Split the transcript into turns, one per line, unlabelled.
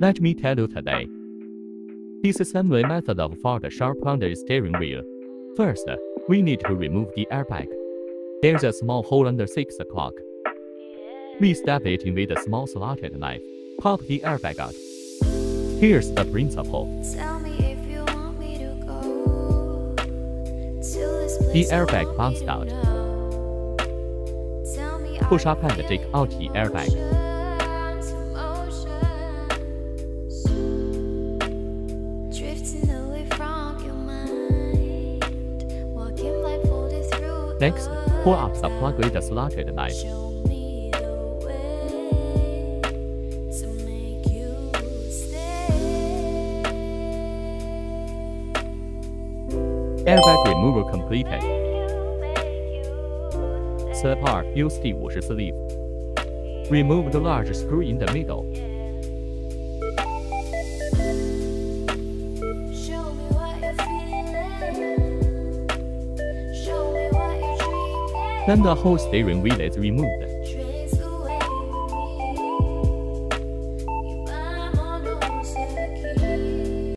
Let me tell you today. Disassembly method of fault sharp under steering wheel. First, we need to remove the airbag. There's a small hole under 6 o'clock. We stab it in with a small slotted knife. Pop the airbag out. Here's the principle. The airbag bounced out. Push up and take out the airbag. Next, pull up the plug with a slotted knife. Airbag removal completed. Third part, use D50 sleeve. Remove the large screw in the middle. Then the whole steering wheel is removed.